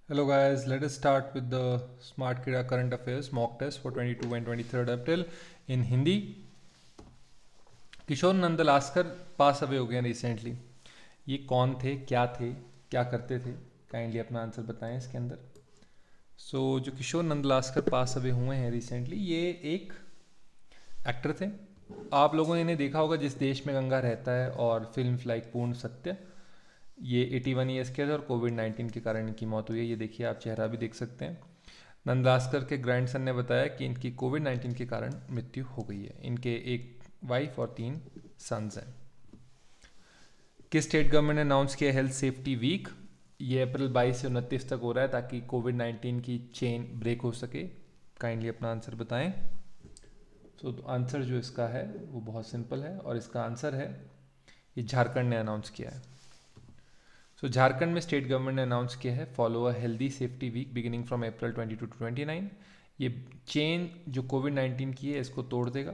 Hello guys, let us start with the Smart Kida Current Affairs mock test for 22 and 23rd April in Hindi. Kishore Nandlaskar pass away हो गए recently. ये कौन थे, क्या करते थे? काइंडली अपना आंसर बताएं इसके अंदर. जो किशोर नंदलास्कर पास अवे हुए हैं रिसेंटली, ये एक एक्टर थे. आप लोगों ने इन्हें देखा होगा जिस देश में गंगा रहता है और फिल्म लाइक पूर्ण सत्य. ये 81 ईयर्स के थे और कोविड-19 के कारण इनकी मौत हुई है. ये देखिए, आप चेहरा भी देख सकते हैं. नंदलास्कर के ग्रैंडसन ने बताया कि इनकी कोविड-19 के कारण मृत्यु हो गई है. इनके एक वाइफ और 3 सन्स हैं. किस स्टेट गवर्नमेंट ने अनाउंस किया हेल्थ सेफ्टी वीक? ये अप्रैल 22 से 29 तक हो रहा है ताकि कोविड-19 की चेन ब्रेक हो सके. काइंडली अपना आंसर बताएं. आंसर जो इसका है वो बहुत सिंपल है और इसका आंसर है, ये झारखंड ने अनाउंस किया है. झारखंड में स्टेट गवर्नमेंट ने अनाउंस किया है follow a healthy safety week beginning from April 22 to 29. ये चेन जो कोविड-19 की है इसको तोड़ देगा.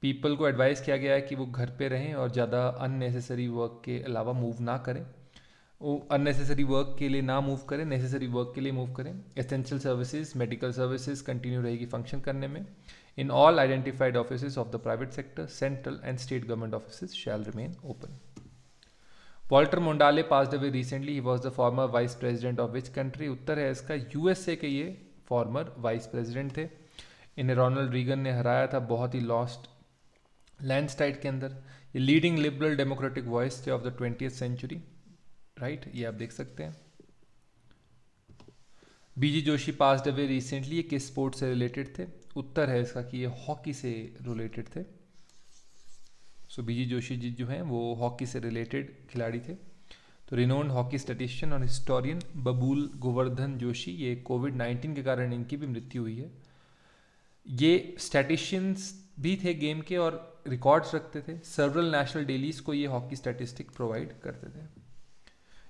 पीपल को एडवाइस किया गया है कि वो घर पे रहें और ज़्यादा अननेसेसरी वर्क के अलावा मूव ना करें. वो अननेसेसरी वर्क के लिए ना मूव करें, नेसेसरी वर्क के लिए मूव करें. Essential services, medical services continue रहेगी फंक्शन करने में. In all identified offices of the private sector, central and state government offices shall remain open. Walter Mondale passed away recently. He was the former vice president of which country? उत्तर है इसका USA के ये farmer vice president थे. इन्हें Ronald Reagan ने हराया था बहुत ही लॉस्ट लैंडस्लाइड के अंदर. ये लीडिंग लिबरल डेमोक्रेटिक वॉइस थे of the 20th century. Right, ये आप देख सकते हैं. BG Joshi passed away recently. ये किस स्पोर्ट से रिलेटेड थे? उत्तर है इसका कि ये हॉकी से रिलेटेड थे. बीजी जोशी जी जो हैं वो हॉकी से रिलेटेड खिलाड़ी थे. तो रिनोन्ड हॉकी स्टैटिस्टिशियन और हिस्टोरियन बबूल गोवर्धन जोशी, ये कोविड-19 के कारण इनकी भी मृत्यु हुई है. ये स्टैटिशियंस भी थे गेम के और रिकॉर्ड्स रखते थे. सर्वरल नेशनल डेलीज को ये हॉकी स्टैटिस्टिक प्रोवाइड करते थे.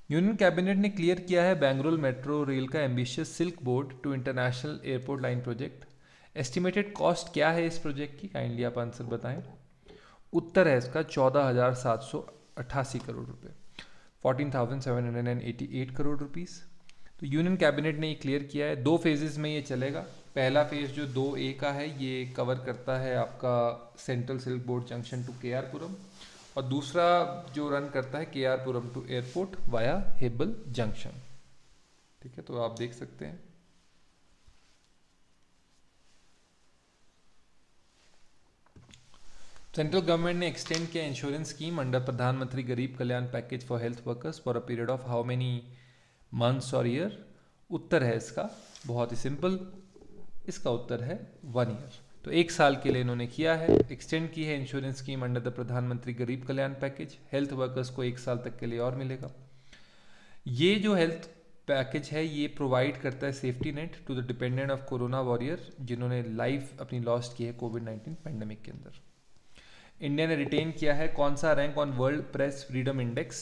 यूनियन कैबिनेट ने क्लियर किया है बेंगलुरु मेट्रो रेल का ambitious silk board to international airport line project. Estimated cost क्या है इस प्रोजेक्ट की? काइंडली आप आंसर बताएं. उत्तर है इसका 14,788 करोड़ रुपए, 14,788 करोड़ रुपीस. तो यूनियन कैबिनेट ने ये क्लियर किया है. 2 फेजेस में ये चलेगा. पहला फेज जो 2A का है ये कवर करता है आपका central silk board junction to KR Puram, और दूसरा जो रन करता है KR Puram to airport via Hebbal junction. ठीक है, तो आप देख सकते हैं. सेंट्रल गवर्नमेंट ने एक्सटेंड किया insurance scheme under Pradhan Mantri Garib Kalyan package for health workers for a period of how many months और ईयर? उत्तर है इसका बहुत ही सिंपल. इसका उत्तर है 1 ईयर. तो 1 साल के लिए इन्होंने किया है, एक्सटेंड की है इंश्योरेंस स्कीम अंडर द प्रधानमंत्री Garib Kalyan package. Health workers को 1 साल तक के लिए और मिलेगा. ये जो हेल्थ पैकेज है ये प्रोवाइड करता है safety net to the dependent of corona warrior जिन्होंने लाइफ अपनी लॉस्ट की है कोविड-19 पैंडेमिक के अंदर. इंडिया ने रिटेन किया है कौन सा rank on world press freedom index?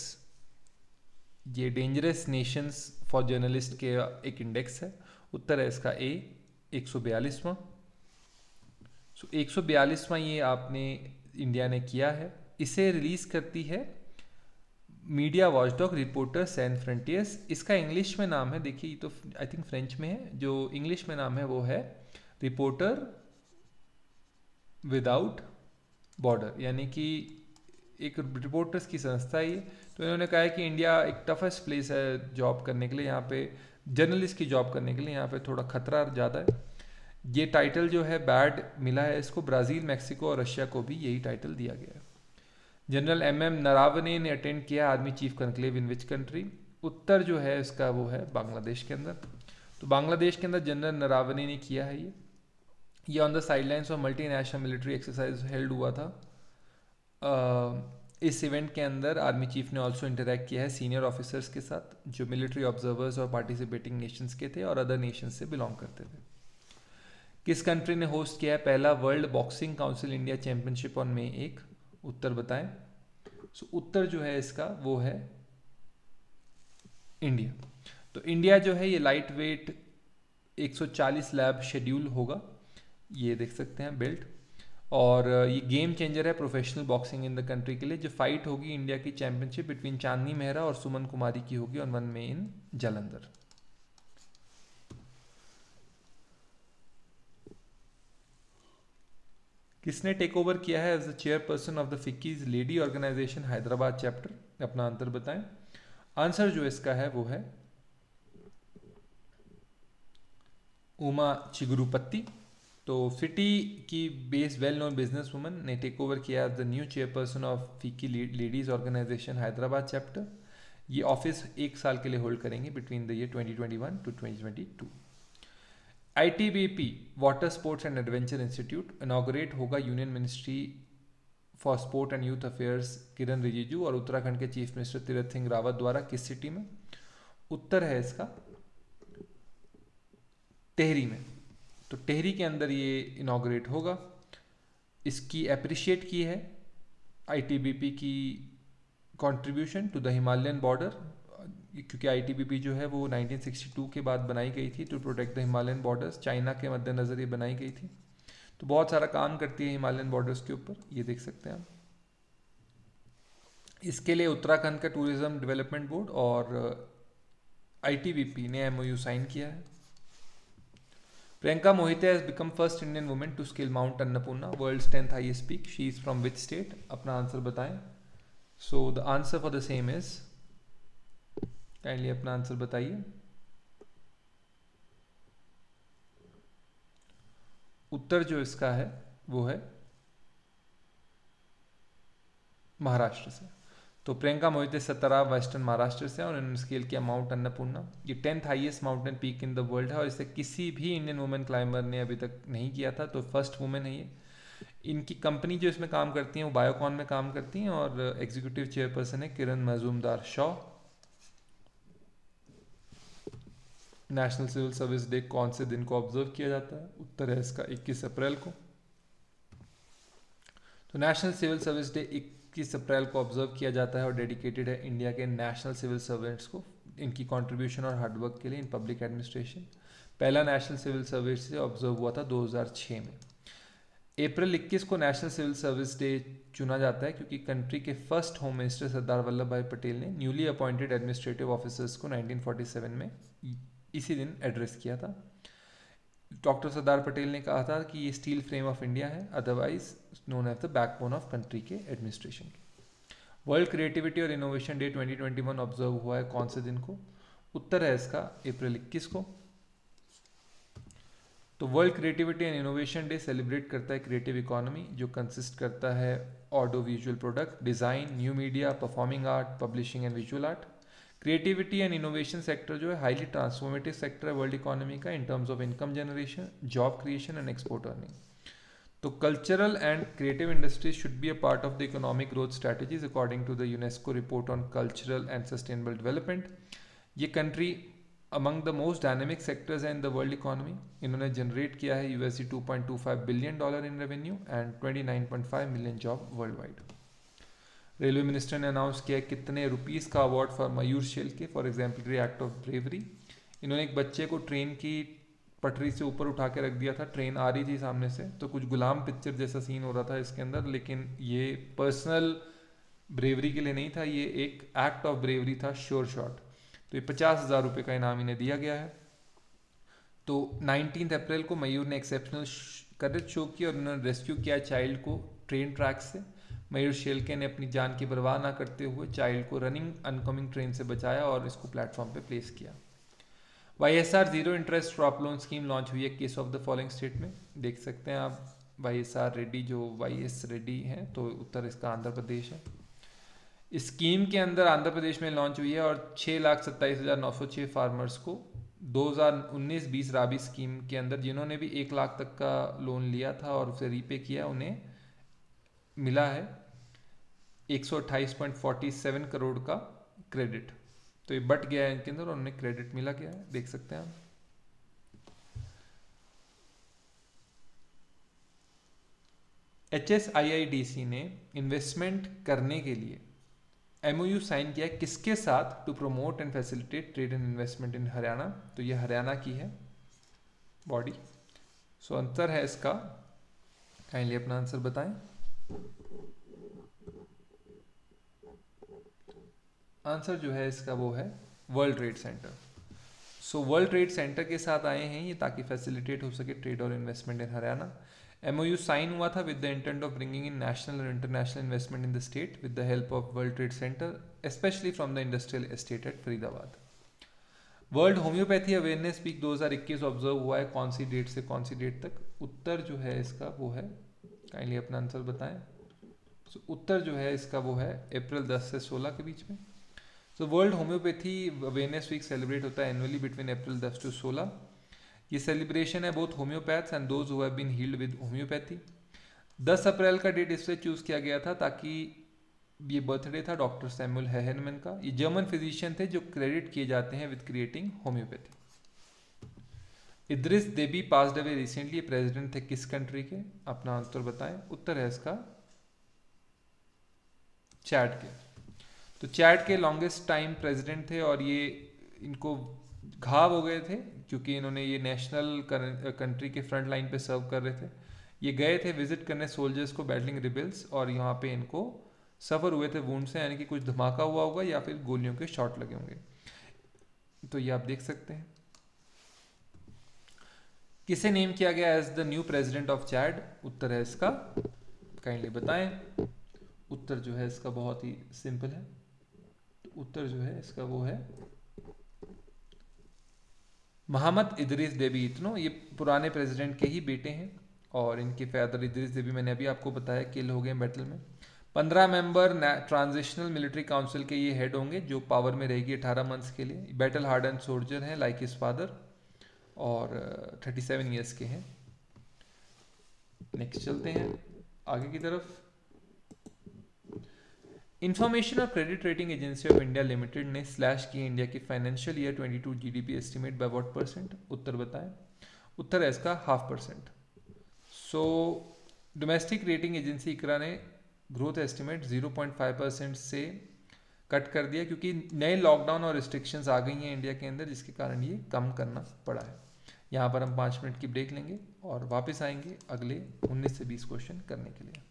ये डेंजरस नेशंस फॉर जर्नलिस्ट के एक इंडेक्स है. उत्तर है इसका ए, 142वां. 142वां ये आपने इंडिया ने किया है. इसे रिलीज करती है media watchdog Reporter Sans Frontiers. इसका इंग्लिश में नाम है, देखिए ये तो आई थिंक फ्रेंच में है, जो इंग्लिश में नाम है वो है रिपोर्टर विदाउट बॉर्डर, यानी कि एक रिपोर्टर्स की संस्था है ये. तो इन्होंने कहा है कि इंडिया एक टफेस्ट प्लेस है जॉब करने के लिए. यहाँ पे जर्नलिस्ट की जॉब करने के लिए यहाँ पे थोड़ा खतरा ज़्यादा है. ये टाइटल जो है बैड मिला है इसको. ब्राज़ील, मैक्सिको और रशिया को भी यही टाइटल दिया गया है. जनरल MM नरावने ने अटेंड किया army chief conclave in which country? उत्तर जो है इसका वो है बांग्लादेश के अंदर. तो बांग्लादेश के अंदर जनरल नरावने ने किया है ये on the sidelines of multinational military exercise held हुआ था. इस इवेंट के अंदर आर्मी चीफ ने ऑल्सो इंटरेक्ट किया है सीनियर ऑफिसर्स के साथ जो मिलिट्री ऑब्जर्वर्स और पार्टिसिपेटिंग नेशंस के थे और अदर नेशंस से बिलोंग करते थे. किस कंट्री ने होस्ट किया है पहला world boxing council India championship on May 1? उत्तर बताएं. उत्तर जो है इसका वो है इंडिया. तो इंडिया जो है ये लाइट वेट 140 लैब शेड्यूल होगा, ये देख सकते हैं बेल्ट. और ये गेम चेंजर है professional boxing in the country के लिए. जो फाइट होगी इंडिया की चैंपियनशिप बिटवीन चांदनी मेहरा और सुमन कुमारी की होगी ऑन 1 May इन जालंधर. किसने टेक ओवर किया है as the chairperson of the FICCI's lady organisation Hyderabad chapter? अपना आंसर बताएं। आंसर जो इसका है वो है उमा चिगुरुपत्ती। तो फिटी की based well known business woman ने टेक ओवर किया as the new chairperson of FICCI ladies organisation Hyderabad chapter. ये ऑफिस 1 साल के लिए होल्ड करेंगे between the year 2021 to 2022। ITBP water sports and adventure institute inaugurate होगा union ministry for sport and youth affairs Kiren Rijiju और उत्तराखंड के चीफ मिनिस्टर तीरथ सिंह रावत द्वारा किस सिटी में? उत्तर है इसका टेहरी में। तो टेहरी के अंदर ये इनॉग्रेट होगा। इसकी अप्रिशिएट की है ITBP की contribution to the Himalayan border, क्योंकि ITBP जो है वो 1962 के बाद बनाई गई थी to protect the Himalayan borders. China के मद्देनज़र ये बनाई गई थी, तो बहुत सारा काम करती है हिमालयन बॉर्डर्स के ऊपर, ये देख सकते हैं आप। इसके लिए उत्तराखंड का टूरिज्म डेवलपमेंट बोर्ड और ITBP ने MOU साइन किया है। Priyanka Mohite has become first Indian women to scale mount Annapurna, world's 10th highest peak. She is from which state? अपना आंसर बताएं। So the answer for the same is, kindly अपना answer बताइए। उत्तर जो इसका है वो है महाराष्ट्र से। तो प्रियंका मोहिते सतारा वेस्टर्न महाराष्ट्र से और इन्होंने स्केल किया माउंट अन्नपूर्णा। ये 10th highest mountain peak in the world है और इसे किसी भी इंडियन वुमेन क्लाइंबर ने अभी तक नहीं किया था, तो फर्स्ट वुमेन है ये। इनकी कंपनी जो इसमें काम करती हैं वो बायोकॉन में काम करती हैं और एग्जीक्यूटिव चेयरपर्सन है Kiran Mazumdar Shaw. National civil service day कौन से दिन को ऑब्जर्व किया जाता है? उत्तर है इसका 21 अप्रैल को। तो नेशनल सिविल सर्विस डे 21 अप्रैल को ऑब्जर्व किया जाता है और डेडिकेटेड है इंडिया के नेशनल सिविल सर्वेंट्स को, इनकी कंट्रीब्यूशन और हार्डवर्क के लिए इन पब्लिक एडमिनिस्ट्रेशन। पहला national civil service day observe हुआ था 2006 में। अप्रैल 21 को नेशनल सिविल सर्विस डे चुना जाता है क्योंकि कंट्री के first home minister Sardar Vallabh भाई पटेल ने न्यूली अपॉइंटेड एडमिनिस्ट्रेटिव ऑफिसर्स को 1947 में इसी दिन एड्रेस किया था। डॉक्टर सरदार पटेल ने कहा था कि ये स्टील फ्रेम ऑफ इंडिया है, otherwise known as the backbone of country के एडमिनिस्ट्रेशन के। वर्ल्ड क्रिएटिविटी और इनोवेशन डे 2021 ऑब्जर्व हुआ है कौन से दिन को? उत्तर है इसका अप्रैल 21 को। तो world creativity and innovation day celebrate करता है क्रिएटिव इकोनॉमी जो कंसिस्ट करता है audio visual product, design, new media, performing art, publishing and visual art. Creativity and innovation sector जो है हाईली ट्रांसफॉर्मेटिव सेक्टर है वर्ल्ड इकोनॉमी का in terms of income generation, job creation and export earning. तो cultural and creative industries should be a part of the economic growth strategies according to the UNESCO report on cultural and sustainable development. ये country among the most dynamic sectors in the world economy. इन्होंने generate किया है $2.25 billion in revenue and 29.5 million job world wide. Railway minister ने announce किया कितने rupees का award for Mayur Shelke for exemplary act of bravery. इन्होंने एक बच्चे को ट्रेन की पटरी से ऊपर उठा के रख दिया था, ट्रेन आ रही थी सामने से, तो कुछ गुलाम पिक्चर जैसा सीन हो रहा था इसके अंदर, लेकिन ये पर्सनल ब्रेवरी के लिए नहीं था, ये एक एक्ट ऑफ ब्रेवरी था, श्योर शॉट। तो ये 50,000 रुपये का इनाम इन्हें दिया गया है। तो 19 अप्रैल को मयूर ने एक्सेप्शनल करेज शो किया और उन्होंने रेस्क्यू किया चाइल्ड को ट्रेन ट्रैक से। मयूर शेल्के ने अपनी जान की परवाह ना करते हुए चाइल्ड को रनिंग अनकमिंग ट्रेन से बचाया और इसको प्लेटफॉर्म पे प्लेस किया। YSR zero interest crop loan scheme launch हुई है case of the following state में, देख सकते हैं आप। YSR रेड्डी जो YS रेड्डी हैं, तो उत्तर इसका आंध्र प्रदेश है। इस स्कीम के अंदर आंध्र प्रदेश में लॉन्च हुई है और 6,27,906 फार्मर्स को 2019-20 राबी स्कीम के अंदर जिन्होंने भी 1 लाख तक का लोन लिया था और उसे रीपे किया, उन्हें मिला है 128.47 करोड़ का क्रेडिट। तो ये बट गया है इनके अंदर और उन्हें क्रेडिट मिला गया है, देख सकते हैं आप। HSIIDC ने इन्वेस्टमेंट करने के लिए MOU साइन किया किसके साथ? To promote and facilitate trade and investment in Haryana. तो ये हरियाणा की है बॉडी। सो आंसर है इसका, काइंडली अपना आंसर बताएं। आंसर जो है इसका वो है world trade centre. So world trade centre के साथ आए हैं ये ताकि फैसिलिटेट हो सके ट्रेड और investment in Haryana. MOU sign हुआ था with the intent of bringing in national और international investment in the state with the help of world trade centre specially from the industrial estate at Faridabad. World homeopathy awareness week 2021 observe हुआ है कौन सी date से कौन सी date तक? उत्तर जो है इसका वो है, काइंडली अपना आंसर बताएं। उत्तर जो है इसका वो है अप्रैल 10 से 16 के बीच में। So world homeopathy awareness week celebrate होता है एनुअली बिटवीन अप्रैल 10 टू 16। ये सेलिब्रेशन है both homoeopaths and those who have been healed with homoeopathy. 10 April का डेट इसलिए चूज किया गया था ताकि ये बर्थडे था डॉक्टर सैमुअल हेहनमैन का। ये जर्मन फिजिशियन थे जो क्रेडिट किए जाते हैं with creating homeopathy. Idris Devi passed away recently, president थे किस कंट्री के? अपना आंसर बताएं। उत्तर है इसका चैड के। तो चैड के लॉन्गेस्ट टाइम प्रेसिडेंट थे और ये इनको घाव हो गए थे क्योंकि इन्होंने ये नेशनल कंट्री के फ्रंट लाइन पे सर्व कर रहे थे। ये गए थे विजिट करने सोल्जर्स को बैटलिंग रिबेल्स और यहाँ पे इनको सफ़र हुए थे वुंड से, यानी कि कुछ धमाका हुआ होगा या फिर गोलियों के शॉट लगे होंगे। तो ये आप देख सकते हैं। किसे नेम किया गया as the new president of Chad? उत्तर है इसका, काइंडली बताएं। उत्तर जो है इसका बहुत ही सिंपल है। तो उत्तर जो है इसका वो है मोहम्मद इदरीस देबी इतनो। ये पुराने प्रेसिडेंट के ही बेटे हैं और इनके फादर इदरीस देबी मैंने अभी आपको बताया किल हो गए बैटल में। 15 मेंबर ट्रांजिशनल मिलिट्री काउंसिल के ये हेड होंगे जो पावर में रहेगी 18 मंथ्स के लिए। बैटल हार्डन सोल्जर हैं लाइक हिज फादर और 37 ईयर्स के हैं। नेक्स्ट चलते हैं आगे की तरफ। इंफॉर्मेशन और credit rating agency of India limited ने स्लैश की इंडिया की financial year 22 GDP estimate by what percent? उत्तर बताएं। उत्तर है इसका 0.5%। So domestic rating agency ICRA ने ग्रोथ एस्टिमेट 0.5% से कट कर दिया क्योंकि नए लॉकडाउन और रिस्ट्रिक्शंस आ गई हैं इंडिया के अंदर, जिसके कारण ये कम करना पड़ा है। यहाँ पर हम 5 मिनट की ब्रेक लेंगे और वापस आएंगे अगले 19 से 20 क्वेश्चन करने के लिए।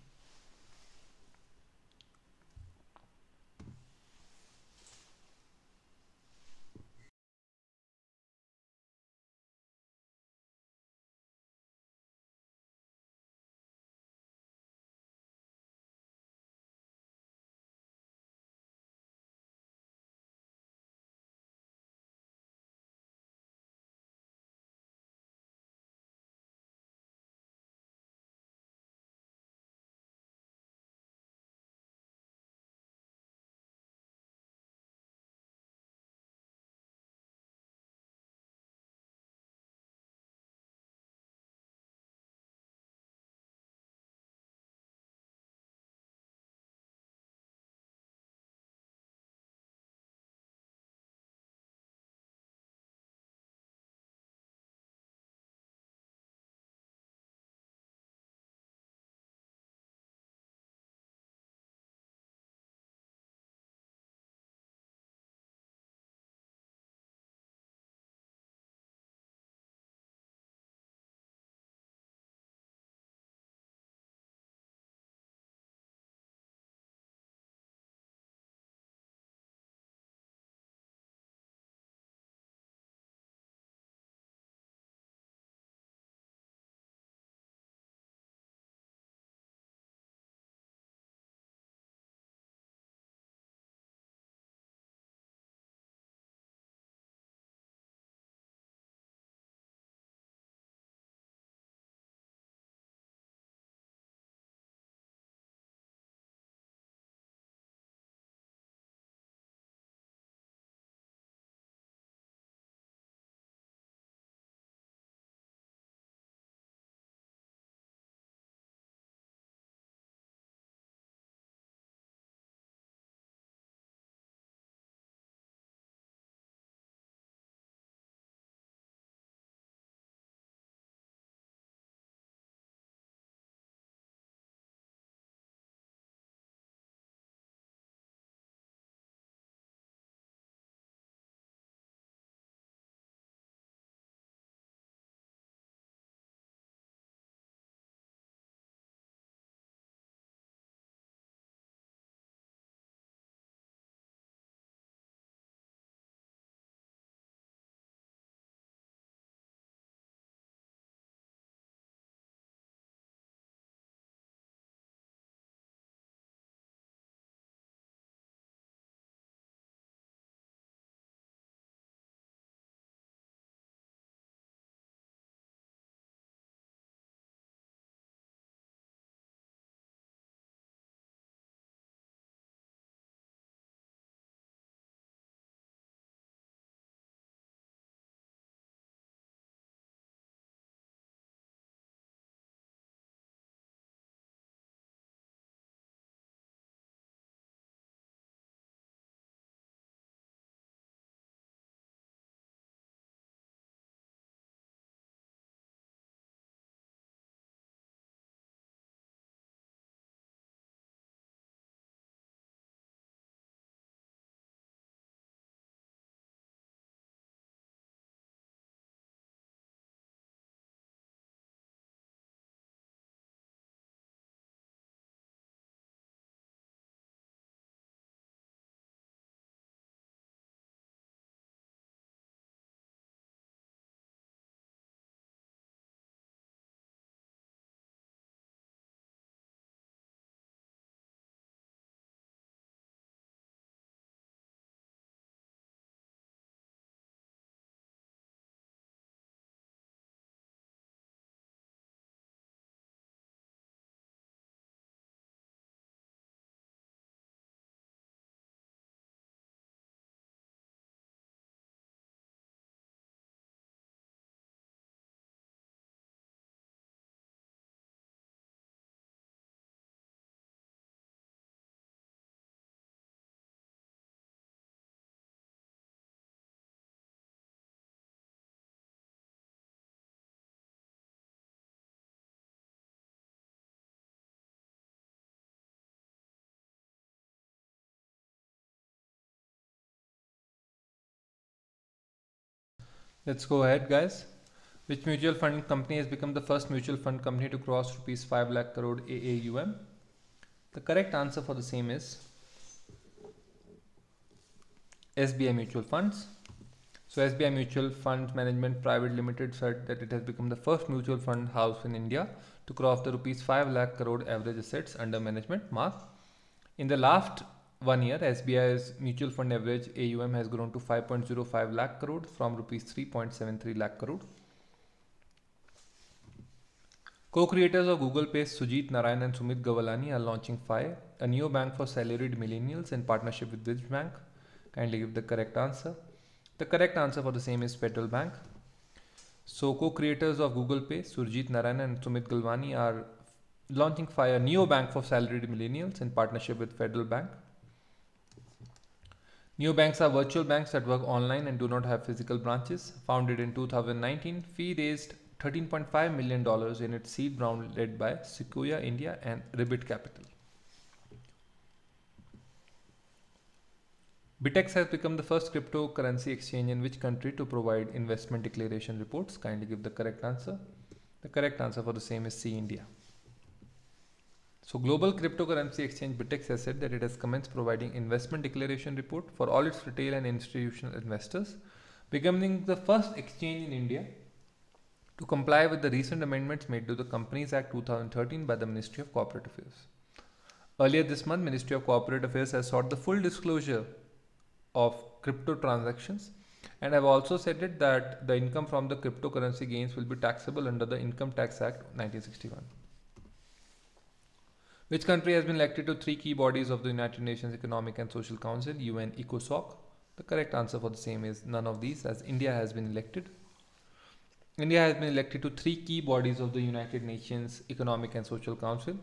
Let's go ahead, guys. Which mutual fund company has become the first mutual fund company to cross rupees 5 lakh crore AAUM? The correct answer for the same is SBI Mutual Funds. So SBI Mutual Funds Management Private Limited said that it has become the first mutual fund house in India to cross the rupees 5 lakh crore average assets under management mark. In the last 1 year, SBI's mutual fund average AUM has grown to 5.05 lakh crore from rupees 3.73 lakh crore. Co-creators of Google Pay, Sujit Narayan and Sumit Gawalani are launching FI, a neobank for salaried millennials in partnership with which bank? Kindly give the correct answer. The correct answer for the same is Federal Bank. So co-creators of Google Pay, Surjit Narayan and Sumit Galwani are launching FI, a neobank for salaried millennials in partnership with Federal Bank. Neobanks are virtual banks that work online and do not have physical branches. Founded in 2019, FI raised $13.5 million in its seed round led by Sequoia India and Ribbit Capital. Bitex has become the first cryptocurrency exchange in which country to provide investment declaration reports? Kindly give the correct answer. The correct answer for the same is C, India. So global cryptocurrency exchange Bitex has said that it has commenced providing investment declaration report for all its retail and institutional investors, becoming the first exchange in India to comply with the recent amendments made to the Companies Act 2013 by the Ministry of Corporate Affairs. Earlier this month, Ministry of Corporate Affairs has sought the full disclosure of crypto transactions and have also said it that the income from the cryptocurrency gains will be taxable under the Income Tax Act 1961. Which country has been elected to 3 key bodies of the United Nations Economic and Social Council, UN ECOSOC? The correct answer for the same is none of these, as India has been elected. India has been elected to 3 key bodies of the United Nations Economic and Social Council,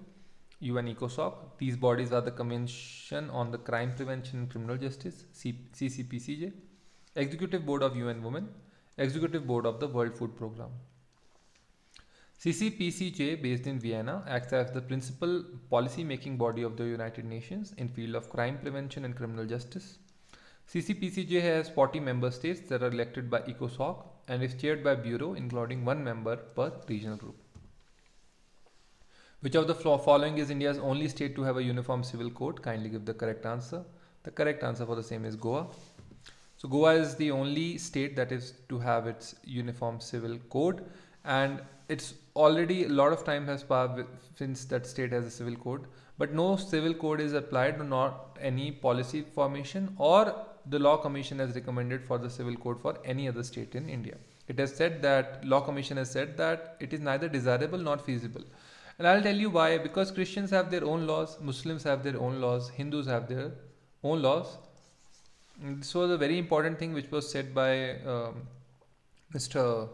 UN ECOSOC. These bodies are the Convention on the Crime Prevention and Criminal Justice, CCPCJ, Executive Board of UN Women, Executive Board of the World Food Programme. CCPCJ, based in Vienna, acts as the principal policy-making body of the United Nations in field of crime prevention and criminal justice. CCPCJ has 40 member states that are elected by ECOSOC and is chaired by Bureau, including 1 member per regional group. Which of the following is India's only state to have a uniform civil code? Kindly give the correct answer. The correct answer for the same is Goa. So Goa is the only state that is to have its uniform civil code, and it's already a lot of time has passed since that state has a civil code, but no civil code is applied, not any policy formation, or the Law Commission has recommended for the civil code for any other state in India. It has said that, Law Commission has said that it is neither desirable nor feasible. And I'll tell you why. Because Christians have their own laws, Muslims have their own laws, Hindus have their own laws. And this was a very important thing which was said by Mr.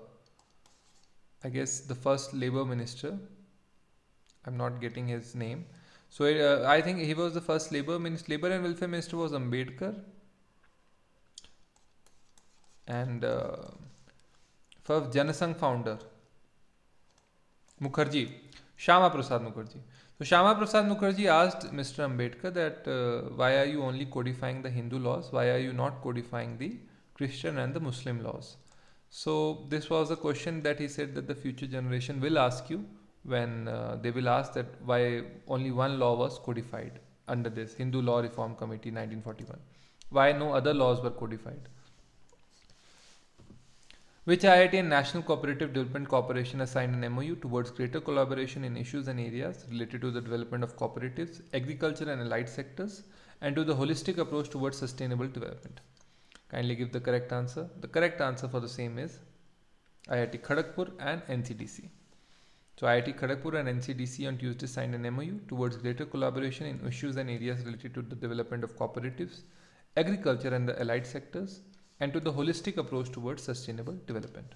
I guess the first Labour Minister. I'm not getting his name. So I think he was the first Labour Minister. Labour and Welfare Minister was Ambedkar. And first Janasangh founder Mukherjee, Shyama Prasad Mukherjee. So Shyama Prasad Mukherjee asked Mr. Ambedkar that why are you only codifying the Hindu laws? Why are you not codifying the Christian and the Muslim laws? So this was a question that he said that the future generation will ask you when they will ask that why only one law was codified under this Hindu Law Reform Committee 1941. Why no other laws were codified? Which IIT and National Cooperative Development Corporation has signed an MOU towards greater collaboration in issues and areas related to the development of cooperatives, agriculture and allied sectors, and to the holistic approach towards sustainable development? Kindly give the correct answer. The correct answer for the same is IIT Kharagpur and NCDC. So IIT Kharagpur and NCDC on Tuesday signed an MOU towards greater collaboration in issues and areas related to the development of cooperatives, agriculture and the allied sectors, and to the holistic approach towards sustainable development.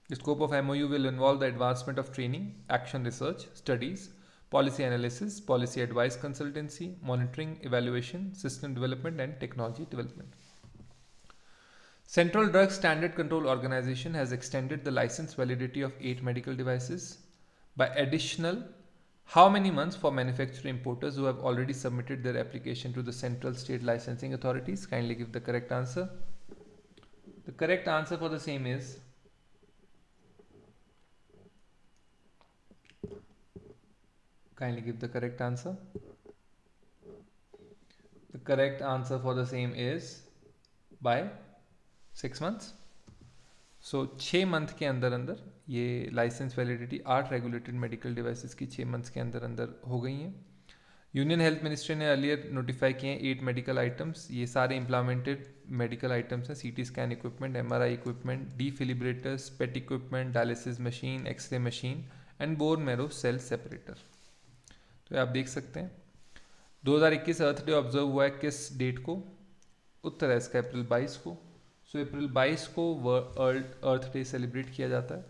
The scope of MOU will involve the advancement of training, action research, studies, policy analysis, policy advice consultancy, monitoring, evaluation, system development and technology development. Central Drug Standard Control Organization has extended the license validity of 8 medical devices by additional how many months for manufacturer importers who have already submitted their application to the central state licensing authorities? Kindly give the correct answer. The correct answer for the same is kindly give the correct answer. The correct answer for the same is by 6 months. So 6 month के अंदर अंदर ये license validity 8 regulated medical devices की 6 months के अंदर अंदर हो गई हैं. यूनियन हेल्थ मिनिस्ट्री ने अर्लियर नोटिफाई किए हैं 8 मेडिकल आइटम्स. ये सारे इम्प्लीमेंटेड मेडिकल आइटम्स हैं. CT scan equipment, MRI equipment, defibrillators, PET equipment, dialysis machine, X ray machine and bone marrow cell separator. तो आप देख सकते हैं 2021 अर्थ डे ऑब्जर्व हुआ है किस डेट को? उत्तर है इसका अप्रैल 22 को. सो अप्रैल 22 को अर्थ डे सेलिब्रेट किया जाता है.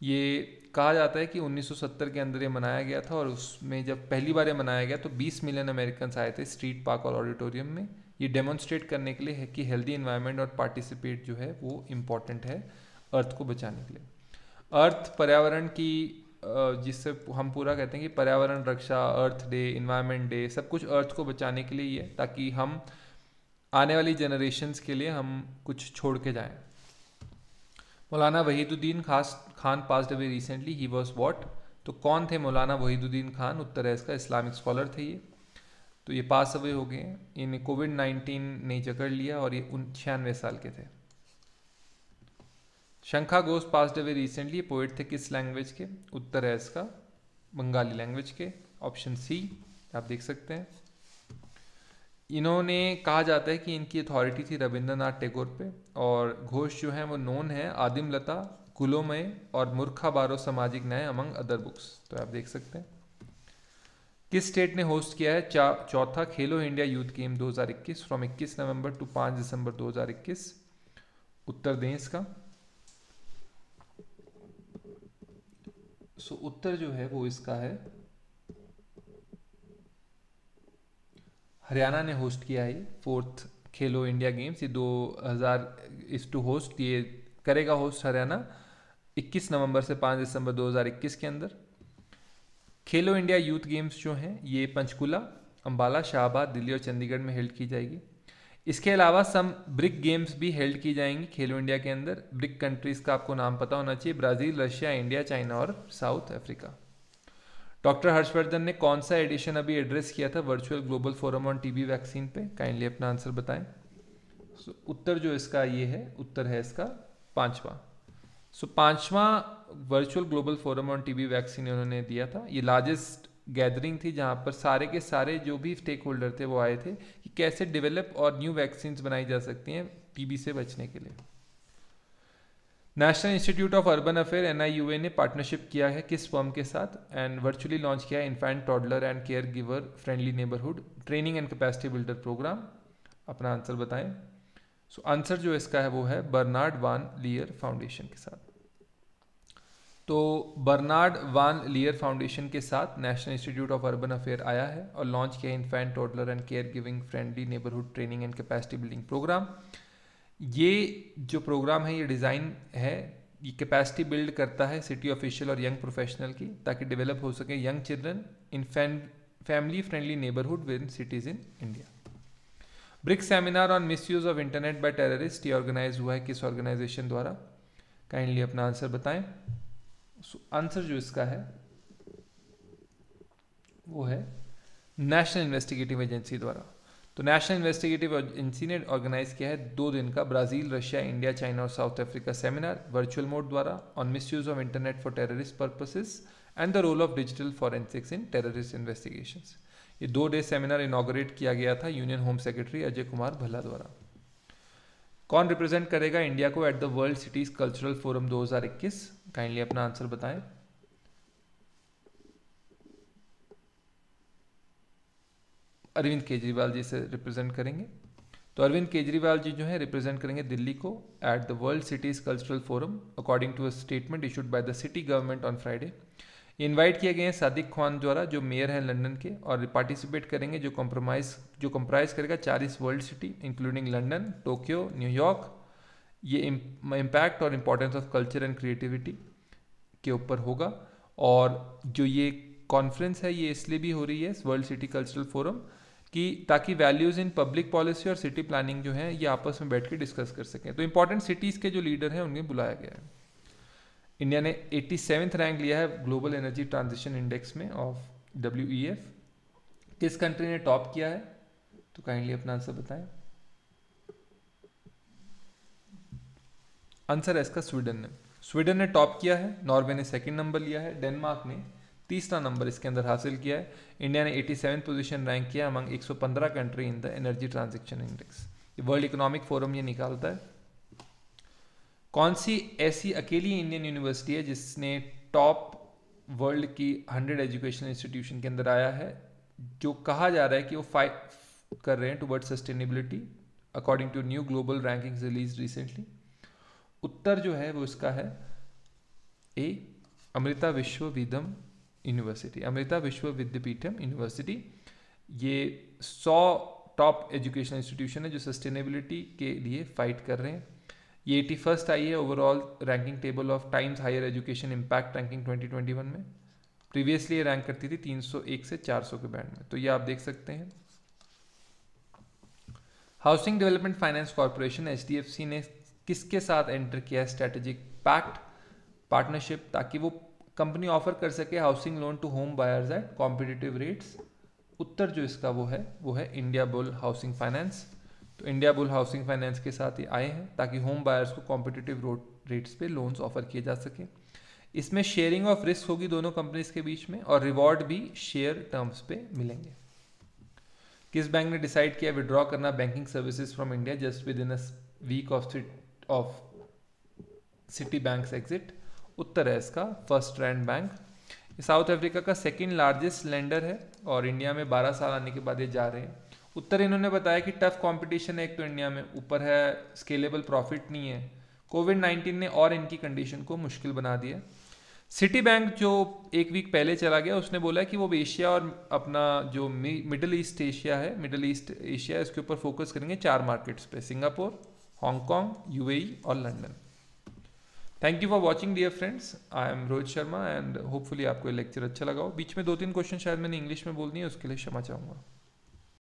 ये कहा जाता है कि 1970 के अंदर ये मनाया गया था और उसमें जब पहली बार ये मनाया गया तो 20 मिलियन अमेरिकन आए थे स्ट्रीट पार्क और ऑडिटोरियम में. ये डेमोन्स्ट्रेट करने के लिए है कि हेल्दी इन्वायरमेंट और पार्टिसिपेट जो है वो इम्पॉर्टेंट है अर्थ को बचाने के लिए. अर्थ पर्यावरण की जिससे हम पूरा कहते हैं कि पर्यावरण रक्षा, अर्थ डे, इन्वायरमेंट डे, सब कुछ अर्थ को बचाने के लिए ही है ताकि हम आने वाली जनरेशन्स के लिए हम कुछ छोड़ के जाएं. मौलाना Wahiduddin Khan passed away recently. He was what? तो कौन थे मौलाना वहीदुद्दीन खान? उत्तर है इसका इस्लामिक स्कॉलर थे ये. तो ये पास अवे हो गए हैं. इन्हें कोविड-19 ने जकड़ लिया और ये 96 साल के थे. शंखा Ghosh passed away recently. Poet थे किस लैंग्वेज के? उत्तर है इसका बंगाली लैंग्वेज के. ऑप्शन सी आप देख सकते हैं. इन्होंने कहा जाता है कि इनकी अथॉरिटी थी रविंद्रनाथ टैगोर पे. और घोष जो है वो नोन है आदिम लता, कुलोमय और मूर्खा बारो सामाजिक न्याय अमंग अदर बुक्स. तो आप देख सकते हैं. किस स्टेट ने होस्ट किया है चौथा Khelo India youth game 2021 from 21 November to 5 December 2021? उत्तर दें इसका. सो उत्तर जो है वो इसका है हरियाणा ने होस्ट किया है 4th खेलो इंडिया गेम्स. ये 2000 इस टू होस्ट, ये करेगा होस्ट हरियाणा 21 नवंबर से 5 दिसंबर 2021 के अंदर. खेलो इंडिया यूथ गेम्स जो हैं ये पंचकुला, अंबाला, शाहबाद, दिल्ली और चंडीगढ़ में हेल्ड की जाएगी. इसके अलावा सम ब्रिक गेम्स भी हेल्ड की जाएंगी खेलो इंडिया के अंदर. ब्रिक कंट्रीज का आपको नाम पता होना चाहिए: ब्राज़ील, रशिया, इंडिया, चाइना और साउथ अफ्रीका. डॉक्टर हर्षवर्धन ने कौन सा एडिशन अभी एड्रेस किया था virtual global forum on TB vaccine पे? काइंडली अपना आंसर बताएं. उत्तर जो इसका ये है, उत्तर है इसका 5वां. सो 5वां virtual global forum on TB vaccine उन्होंने दिया था. ये लार्जेस्ट गैदरिंग थी जहां पर सारे के सारे जो भी स्टेक होल्डर थे वो आए थे कि कैसे डेवलप और न्यू वैक्सीन बनाई जा सकती हैं टीबी से बचने के लिए. National institute of urban affair NIUA ने पार्टनरशिप किया है किस फर्म के साथ एंड वर्चुअली लॉन्च किया है infant toddler and care giver friendly neighbourhood training and capacity builder programme? अपना आंसर बताएं. सो आंसर जो इसका है वो है बर्नार्ड वान लियर फाउंडेशन के साथ. तो बर्नार्ड वान लियर फाउंडेशन के साथ national institute of urban affair आया है और लॉन्च किया infant toddler and care giving friendly neighbourhood training and capacity building programme. ये जो प्रोग्राम है ये डिज़ाइन है, ये कैपेसिटी बिल्ड करता है सिटी ऑफिशियल और यंग प्रोफेशनल की ताकि डेवलप हो सके young children in family friendly neighbourhood with in cities in India. Brick seminar on misuse of internet bye terrorist ये ऑर्गेनाइज हुआ है किस ऑर्गेनाइजेशन द्वारा? काइंडली अपना आंसर बताएं. आंसर जो इसका है वो है नेशनल इन्वेस्टिगेटिव एजेंसी द्वारा. तो नेशनल इन्वेस्टिगेटिव एजेंसी ने ऑर्गेनाइज किया है 2 दिन का ब्राज़ील, रशिया, इंडिया, चाइना और South Africa seminar virtual mode द्वारा on misuse of internet for terrorist purposes and the role of digital forensics in terrorist investigations. ये 2 डे सेमिनार इनॉग्रेट किया गया था union home secretary Ajay Kumar Bhalla द्वारा. कौन represent करेगा India को at the world cities cultural forum 2021? Kindly अपना answer बताएं. अरविंद केजरीवाल जी से रिप्रेजेंट करेंगे. तो अरविंद केजरीवाल जी जो है रिप्रेजेंट करेंगे दिल्ली को at the world cities cultural forum according to a statement issued by the city government on Friday. Invite किए गए हैं सादिक खान द्वारा जो मेयर हैं लंदन के और पार्टिसिपेट करेंगे जो कंप्राइज करेगा 40 world city including London, Tokyo, New York. ये इम्पैक्ट और importance of culture and creativity के ऊपर होगा. और जो ये कॉन्फ्रेंस है ये इसलिए भी हो रही है वर्ल्ड सिटी कल्चरल फोरम कि ताकि वैल्यूज़ इन पब्लिक पॉलिसी और सिटी प्लानिंग जो है ये आपस में बैठ के डिस्कस कर सकें। तो इंपॉर्टेंट सिटीज़ के जो लीडर हैं उन्हें बुलाया गया है। इंडिया ने 87th रैंक लिया है ग्लोबल एनर्जी ट्रांजिशन इंडेक्स में ऑफ WEF। किस कंट्री ने टॉप किया है, तो काइंडली अपना आंसर बताएं। आंसर है इसका स्वीडन ने टॉप किया है, नॉर्वे ने सेकंड नंबर लिया है, डेनमार्क ने तीसरा नंबर इसके अंदर हासिल किया है। इंडिया ने 87th पोजीशन रैंक किया among 115 country in the energy transition index. World economic forum ये निकालता है। कौन सी ऐसी अकेली इंडियन यूनिवर्सिटी है जिसने टॉप वर्ल्ड की 100 एजुकेशनल इंस्टीट्यूशन के अंदर आया है, जो कहा जा रहा है कि वो फाइट कर रहे हैं towards sustainability according to new global rankings release recently? उत्तर जो है वो इसका है ए, अमृता विश्व विद्यम यूनिवर्सिटी, अमृता विश्व विद्यापीठम यूनिवर्सिटी। ये 100 टॉप एजुकेशनल इंस्टीट्यूशन है जो सस्टेनेबिलिटी के लिए फाइट कर रहे हैं। ये 81st आई है overall ranking table of Times higher education impact ranking 2021 में। प्रीवियसली ये रैंक करती थी 301 से 400 के बैंड में, तो ये आप देख सकते हैं। Housing development finance corporation HDFC ने किसके साथ एंटर किया है स्ट्रेटेजिक पैक्ट पार्टनरशिप, ताकि वो कंपनी ऑफर कर सके housing loan to home buyers at competitive rates? उत्तर जो इसका वो है इंडिया बुल हाउसिंग फाइनेंस। तो इंडिया बुल हाउसिंग फाइनेंस के साथ ये आए हैं ताकि होम बायर्स को कॉम्पिटिटिव रेट्स पे लोन्स ऑफर किए जा सके। इसमें शेयरिंग ऑफ रिस्क होगी दोनों कंपनीज के बीच में और रिवॉर्ड भी शेयर टर्म्स पे मिलेंगे। किस बैंक ने डिसाइड किया विड्रॉ करना banking services from India just within a week of Citibank's exit? उत्तर है इसका FirstRand bank. South Africa का सेकंड लार्जेस्ट लेंडर है और इंडिया में 12 साल आने के बाद ये जा रहे हैं। उत्तर इन्होंने बताया कि टफ कंपटीशन है एक तो इंडिया में, ऊपर है स्केलेबल प्रॉफिट नहीं है, कोविड-19 ने और इनकी कंडीशन को मुश्किल बना दिया। सिटी बैंक जो एक वीक पहले चला गया उसने बोला कि वो एशिया और अपना जो मिडल ईस्ट एशिया इसके ऊपर फोकस करेंगे 4 मार्केट्स पे, सिंगापुर, हांगकॉन्ग, UAE और London. Thank you for watching dear friends, I am Rohit Sharma and hopefully आपको ये लेक्चर अच्छा लगा हो। बीच में 2-3 क्वेश्चन शायद मैंने इंग्लिश में बोल दिए, उसके लिए क्षमा चाहूँगा।